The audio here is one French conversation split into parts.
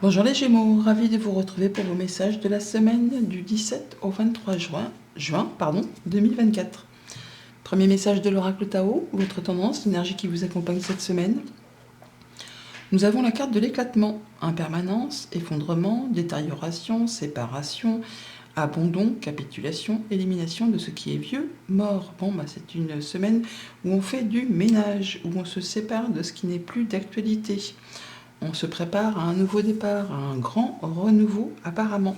Bonjour les Gémeaux, ravi de vous retrouver pour vos messages de la semaine du 17 au 23 juin 2024. Premier message de l'oracle Tao, votre tendance, l'énergie qui vous accompagne cette semaine. Nous avons la carte de l'éclatement, impermanence, effondrement, détérioration, séparation, abandon, capitulation, élimination de ce qui est vieux, mort. C'est une semaine où on fait du ménage, où on se sépare de ce qui n'est plus d'actualité. On se prépare à un nouveau départ, à un grand renouveau apparemment.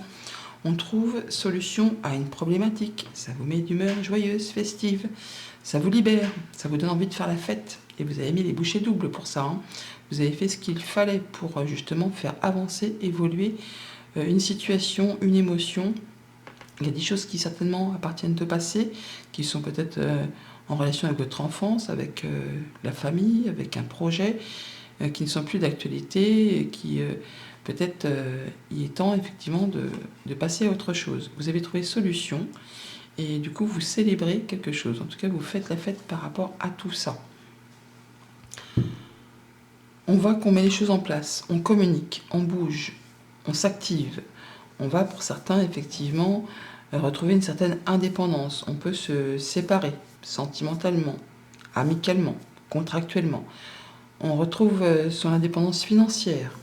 On trouve solution à une problématique. Ça vous met d'humeur joyeuse, festive. Ça vous libère, ça vous donne envie de faire la fête. Et vous avez mis les bouchées doubles pour ça. Vous avez fait ce qu'il fallait pour justement faire avancer, évoluer une situation, une émotion. Il y a des choses qui certainement appartiennent au passé, qui sont peut-être en relation avec votre enfance, avec la famille, avec un projet, qui ne sont plus d'actualité, et qui peut-être il est temps effectivement de passer à autre chose. Vous avez trouvé solution et du coup vous célébrez quelque chose. En tout cas vous faites la fête par rapport à tout ça. On voit qu'on met les choses en place, on communique, on bouge, on s'active. On va pour certains effectivement retrouver une certaine indépendance. On peut se séparer sentimentalement, amicalement, contractuellement. On retrouve son indépendance financière.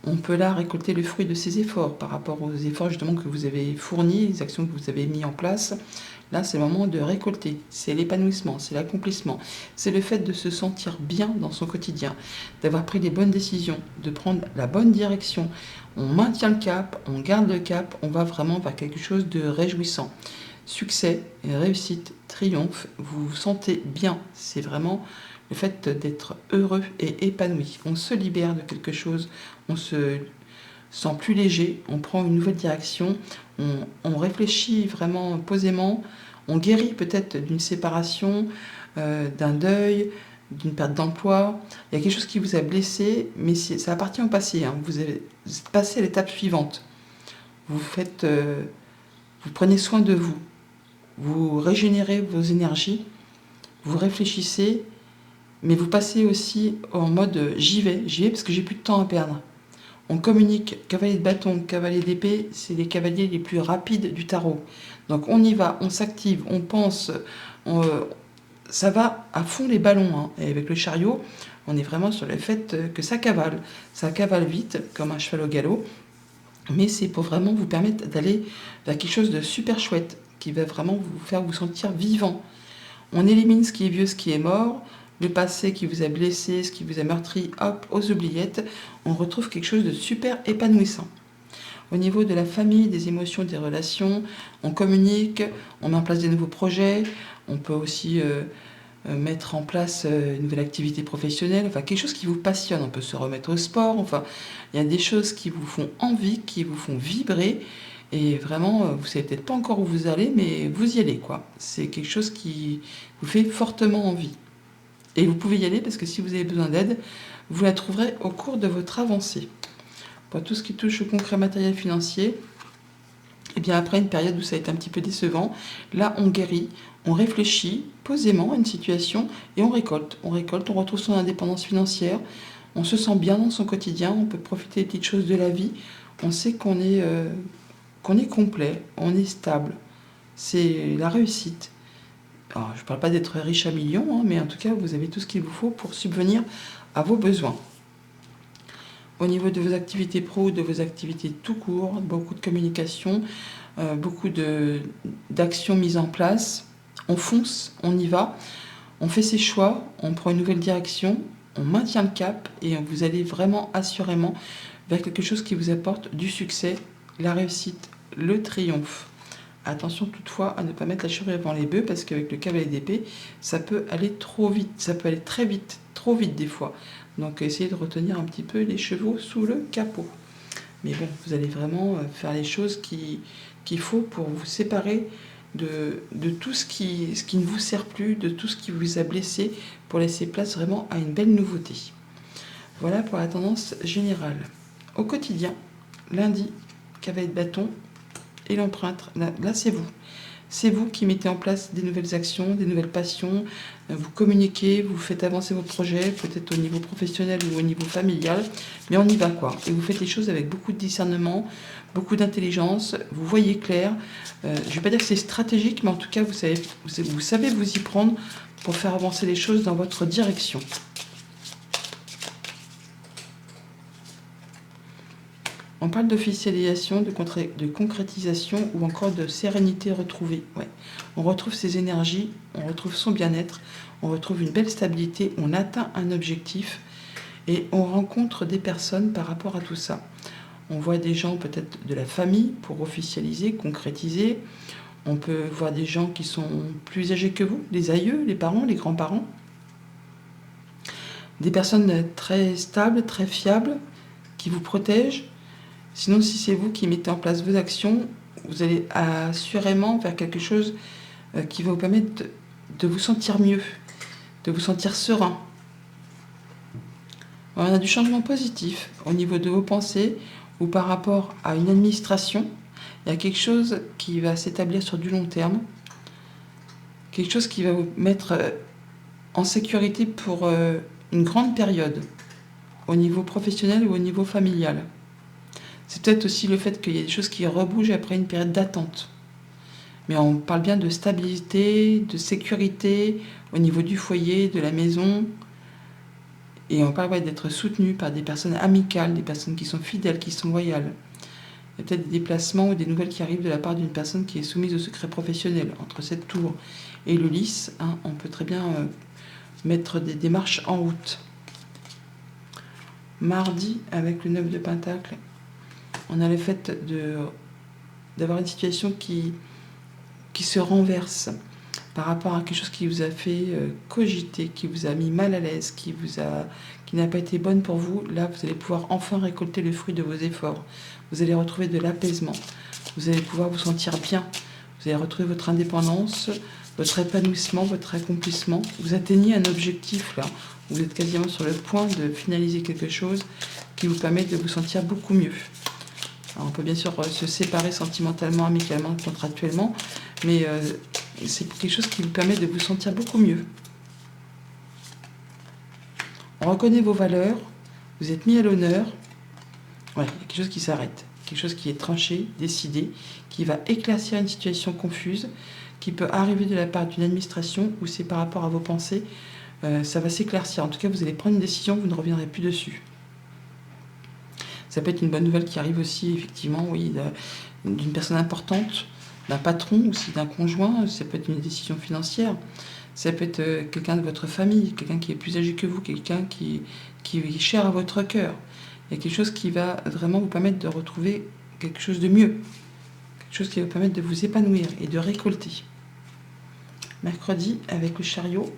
On peut là récolter le fruit de ses efforts par rapport aux efforts justement que vous avez fournis, les actions que vous avez mis en place. Là, c'est le moment de récolter. C'est l'épanouissement, c'est l'accomplissement. C'est le fait de se sentir bien dans son quotidien, d'avoir pris les bonnes décisions, de prendre la bonne direction. On maintient le cap, on garde le cap, on va vraiment vers quelque chose de réjouissant. Succès, réussite, triomphe, vous vous sentez bien. C'est vraiment le fait d'être heureux et épanoui. On se libère de quelque chose, on se sent plus léger, on prend une nouvelle direction, on réfléchit vraiment posément, on guérit peut-être d'une séparation, d'un deuil, d'une perte d'emploi. Il y a quelque chose qui vous a blessé, mais ça appartient au passé. Vous êtes passé à l'étape suivante. Vous prenez soin de vous, vous régénérez vos énergies, vous réfléchissez, mais vous passez aussi en mode j'y vais parce que j'ai plus de temps à perdre. On communique, cavalier de bâton, cavalier d'épée, c'est les cavaliers les plus rapides du tarot. Donc on y va, on s'active, on pense, ça va à fond les ballons. Et avec le chariot, on est vraiment sur le fait que ça cavale vite comme un cheval au galop, mais c'est pour vraiment vous permettre d'aller vers quelque chose de super chouette, qui va vraiment vous faire vous sentir vivant. On élimine ce qui est vieux, ce qui est mort, le passé qui vous a blessé, ce qui vous a meurtri, hop, aux oubliettes, on retrouve quelque chose de super épanouissant. Au niveau de la famille, des émotions, des relations, on communique, on met en place des nouveaux projets, on peut aussi mettre en place une nouvelle activité professionnelle, enfin quelque chose qui vous passionne, on peut se remettre au sport, enfin il y a des choses qui vous font envie, qui vous font vibrer, et vraiment, vous ne savez peut-être pas encore où vous allez, mais vous y allez, quoi. C'est quelque chose qui vous fait fortement envie. Et vous pouvez y aller parce que si vous avez besoin d'aide, vous la trouverez au cours de votre avancée. Pour tout ce qui touche au concret matériel financier, et bien après une période où ça a été un petit peu décevant, là on guérit, on réfléchit posément à une situation et on récolte. On retrouve son indépendance financière, on se sent bien dans son quotidien, on peut profiter des petites choses de la vie, on sait qu'on est complet, on est stable. C'est la réussite. Alors, je ne parle pas d'être riche à millions, mais en tout cas, vous avez tout ce qu'il vous faut pour subvenir à vos besoins. Au niveau de vos activités pro, de vos activités tout court, beaucoup de communication, beaucoup d'actions mises en place. On fonce, on y va, on fait ses choix, on prend une nouvelle direction, on maintient le cap et vous allez vraiment assurément vers quelque chose qui vous apporte du succès, la réussite, le triomphe. Attention toutefois à ne pas mettre la charrue avant les bœufs parce qu'avec le cavalier d'épée, ça peut aller trop vite, ça peut aller très vite, trop vite des fois. Donc essayez de retenir un petit peu les chevaux sous le capot. Mais bon, vous allez vraiment faire les choses qu'il faut pour vous séparer de tout ce qui ne vous sert plus, de tout ce qui vous a blessé, pour laisser place vraiment à une belle nouveauté. Voilà pour la tendance générale. Au quotidien, lundi, cavalier de bâton, et l'empreinte. Là c'est vous. C'est vous qui mettez en place des nouvelles actions, des nouvelles passions, vous communiquez, vous faites avancer vos projets, peut-être au niveau professionnel ou au niveau familial, mais on y va quoi. Et vous faites les choses avec beaucoup de discernement, beaucoup d'intelligence, vous voyez clair. Je ne vais pas dire que c'est stratégique, mais en tout cas vous savez vous y prendre pour faire avancer les choses dans votre direction. On parle d'officialisation, de concrétisation ou encore de sérénité retrouvée. Ouais. On retrouve ses énergies, on retrouve son bien-être, on retrouve une belle stabilité, on atteint un objectif et on rencontre des personnes par rapport à tout ça. On voit des gens peut-être de la famille pour officialiser, concrétiser. On peut voir des gens qui sont plus âgés que vous, les aïeux, les parents, les grands-parents. Des personnes très stables, très fiables, qui vous protègent. Sinon, si c'est vous qui mettez en place vos actions, vous allez assurément faire quelque chose qui va vous permettre de vous sentir mieux, de vous sentir serein. On a du changement positif au niveau de vos pensées ou par rapport à une administration. Il y a quelque chose qui va s'établir sur du long terme, quelque chose qui va vous mettre en sécurité pour une grande période, au niveau professionnel ou au niveau familial. C'est peut-être aussi le fait qu'il y a des choses qui rebougent après une période d'attente. Mais on parle bien de stabilité, de sécurité au niveau du foyer, de la maison. Et on parle d'être soutenu par des personnes amicales, des personnes qui sont fidèles, qui sont loyales. Il y a peut-être des déplacements ou des nouvelles qui arrivent de la part d'une personne qui est soumise au secret professionnel. Entre cette tour et le lys, on peut très bien mettre des démarches en route. Mardi, avec le 9 de Pentacle, on a le fait d'avoir une situation qui se renverse par rapport à quelque chose qui vous a fait cogiter, qui vous a mis mal à l'aise, qui n'a pas été bonne pour vous. Là, vous allez pouvoir enfin récolter le fruit de vos efforts. Vous allez retrouver de l'apaisement. Vous allez pouvoir vous sentir bien. Vous allez retrouver votre indépendance, votre épanouissement, votre accomplissement. Vous atteignez un objectif là. Vous êtes quasiment sur le point de finaliser quelque chose qui vous permet de vous sentir beaucoup mieux. Alors on peut bien sûr se séparer sentimentalement, amicalement, contractuellement, mais c'est quelque chose qui vous permet de vous sentir beaucoup mieux. On reconnaît vos valeurs, vous êtes mis à l'honneur. Ouais, il y a quelque chose qui s'arrête, quelque chose qui est tranché, décidé, qui va éclaircir une situation confuse, qui peut arriver de la part d'une administration ou c'est par rapport à vos pensées, ça va s'éclaircir. En tout cas, vous allez prendre une décision, vous ne reviendrez plus dessus. Ça peut être une bonne nouvelle qui arrive aussi, effectivement, oui, d'une personne importante, d'un patron, aussi d'un conjoint. Ça peut être une décision financière. Ça peut être quelqu'un de votre famille, quelqu'un qui est plus âgé que vous, quelqu'un qui est cher à votre cœur. Il y a quelque chose qui va vraiment vous permettre de retrouver quelque chose de mieux. Quelque chose qui va vous permettre de vous épanouir et de récolter. Mercredi, avec le chariot,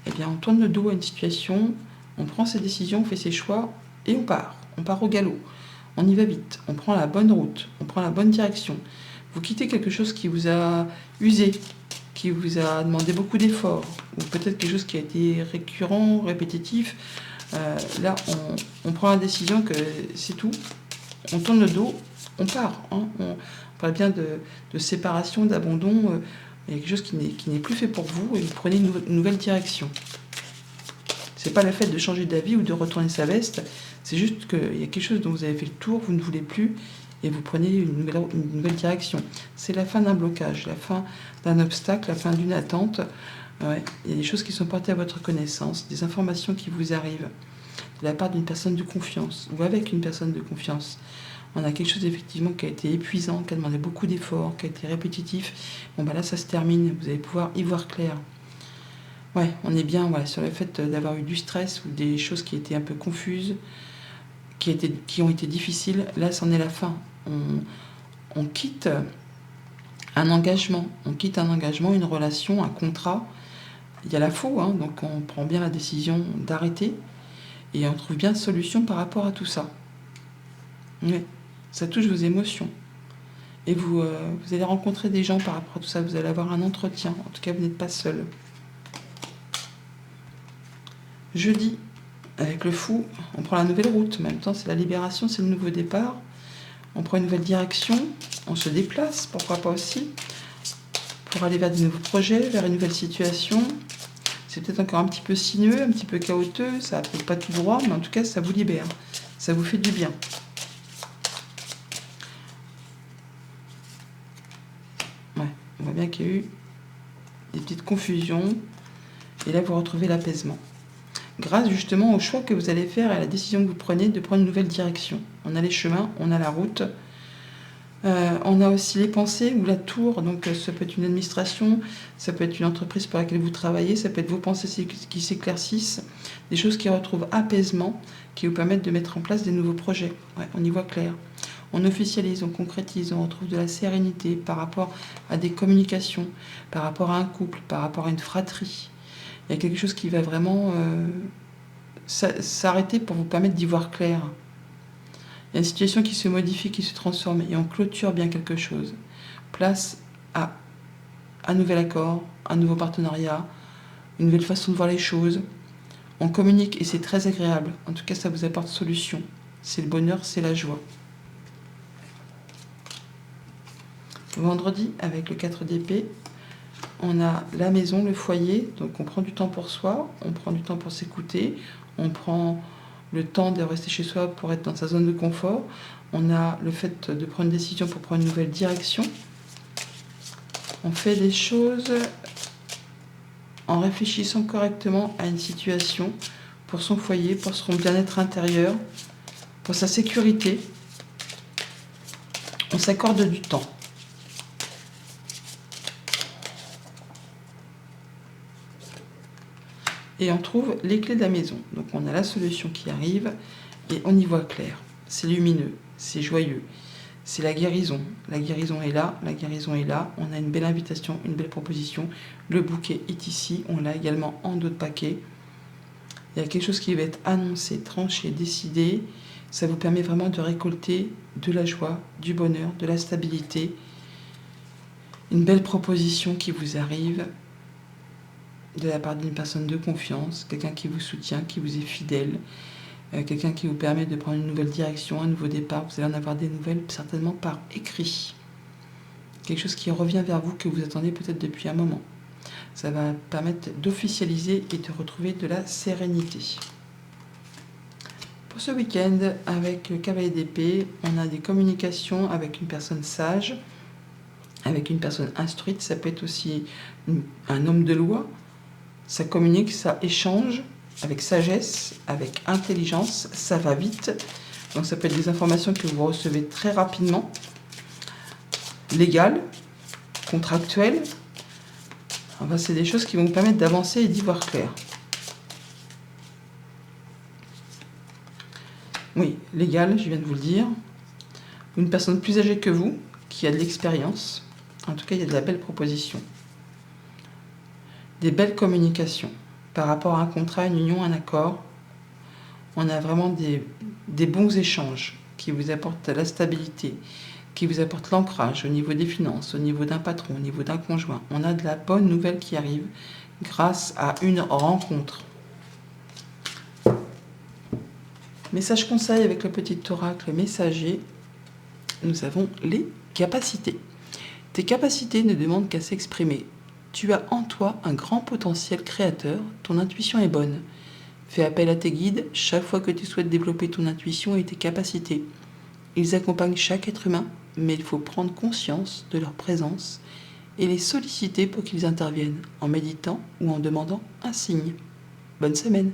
eh bien, on tourne le dos à une situation, on prend ses décisions, on fait ses choix et on part. On part au galop, on y va vite, on prend la bonne route, on prend la bonne direction. Vous quittez quelque chose qui vous a usé, qui vous a demandé beaucoup d'efforts, ou peut-être quelque chose qui a été récurrent, répétitif. Là, on prend la décision que c'est tout, on tourne le dos, on part. On parle bien de séparation, d'abandon. Il y a quelque chose qui n'est plus fait pour vous et vous prenez une nouvelle direction. C'est pas le fait de changer d'avis ou de retourner sa veste, c'est juste qu'il y a quelque chose dont vous avez fait le tour, vous ne voulez plus, et vous prenez une nouvelle direction. C'est la fin d'un blocage, la fin d'un obstacle, la fin d'une attente. Ouais. Il y a des choses qui sont portées à votre connaissance, des informations qui vous arrivent de la part d'une personne de confiance, ou avec une personne de confiance. On a quelque chose effectivement qui a été épuisant, qui a demandé beaucoup d'efforts, qui a été répétitif. Bon là ça se termine, vous allez pouvoir y voir clair. Ouais, on est bien sur le fait d'avoir eu du stress ou des choses qui étaient un peu confuses, qui ont été difficiles. Là, c'en est la fin. On quitte un engagement, une relation, un contrat. Il y a la faux, donc on prend bien la décision d'arrêter et on trouve bien solution par rapport à tout ça. Ouais, ça touche vos émotions. Et vous allez rencontrer des gens par rapport à tout ça, vous allez avoir un entretien. En tout cas, vous n'êtes pas seul. Jeudi, avec le fou, on prend la nouvelle route. En même temps, c'est la libération, c'est le nouveau départ. On prend une nouvelle direction, on se déplace, pourquoi pas aussi, pour aller vers de nouveaux projets, vers une nouvelle situation. C'est peut-être encore un petit peu sinueux, un petit peu chaotique, ça va peut-être pas tout droit, mais en tout cas, ça vous libère. Ça vous fait du bien. Ouais, on voit bien qu'il y a eu des petites confusions. Et là, vous retrouvez l'apaisement. Grâce justement au choix que vous allez faire et à la décision que vous prenez de prendre une nouvelle direction. On a les chemins, on a la route. On a aussi les pensées ou la tour, donc ça peut être une administration, ça peut être une entreprise pour laquelle vous travaillez, ça peut être vos pensées qui s'éclaircissent, des choses qui retrouvent apaisement, qui vous permettent de mettre en place des nouveaux projets. Ouais, on y voit clair. On officialise, on concrétise, on retrouve de la sérénité par rapport à des communications, par rapport à un couple, par rapport à une fratrie. Il y a quelque chose qui va vraiment s'arrêter pour vous permettre d'y voir clair. Il y a une situation qui se modifie, qui se transforme, et on clôture bien quelque chose. Place à un nouvel accord, un nouveau partenariat, une nouvelle façon de voir les choses. On communique et c'est très agréable. En tout cas, ça vous apporte solution. C'est le bonheur, c'est la joie. Vendredi, avec le 4 d'épée, on a la maison, le foyer. Donc on prend du temps pour soi, on prend du temps pour s'écouter, on prend le temps de rester chez soi pour être dans sa zone de confort. On a le fait de prendre une décision pour prendre une nouvelle direction. On fait des choses en réfléchissant correctement à une situation pour son foyer, pour son bien-être intérieur, pour sa sécurité. On s'accorde du temps. Et on trouve les clés de la maison. Donc on a la solution qui arrive et on y voit clair. C'est lumineux, c'est joyeux, c'est la guérison. La guérison est là, la guérison est là. On a une belle invitation, une belle proposition. Le bouquet est ici, on l'a également en d'autres paquets. Il y a quelque chose qui va être annoncé, tranché, décidé. Ça vous permet vraiment de récolter de la joie, du bonheur, de la stabilité. Une belle proposition qui vous arrive de la part d'une personne de confiance, quelqu'un qui vous soutient, qui vous est fidèle, quelqu'un qui vous permet de prendre une nouvelle direction, un nouveau départ. Vous allez en avoir des nouvelles certainement par écrit. Quelque chose qui revient vers vous, que vous attendez peut-être depuis un moment. Ça va permettre d'officialiser et de retrouver de la sérénité. Pour ce week-end, avec le cavalier d'épée, on a des communications avec une personne sage, avec une personne instruite. Ça peut être aussi un homme de loi. Ça communique, ça échange avec sagesse, avec intelligence, ça va vite. Donc ça peut être des informations que vous recevez très rapidement, légales, contractuelles. Enfin, c'est des choses qui vont vous permettre d'avancer et d'y voir clair. Oui, légal, je viens de vous le dire. Une personne plus âgée que vous, qui a de l'expérience. En tout cas, il y a de la belle proposition. Des belles communications par rapport à un contrat, une union, un accord. On a vraiment des bons échanges qui vous apportent la stabilité, qui vous apportent l'ancrage au niveau des finances, au niveau d'un patron, au niveau d'un conjoint. On a de la bonne nouvelle qui arrive grâce à une rencontre. Message conseil avec le petit oracle messager. Nous avons les capacités. Tes capacités ne demandent qu'à s'exprimer. Tu as en toi un grand potentiel créateur, ton intuition est bonne. Fais appel à tes guides chaque fois que tu souhaites développer ton intuition et tes capacités. Ils accompagnent chaque être humain, mais il faut prendre conscience de leur présence et les solliciter pour qu'ils interviennent, en méditant ou en demandant un signe. Bonne semaine!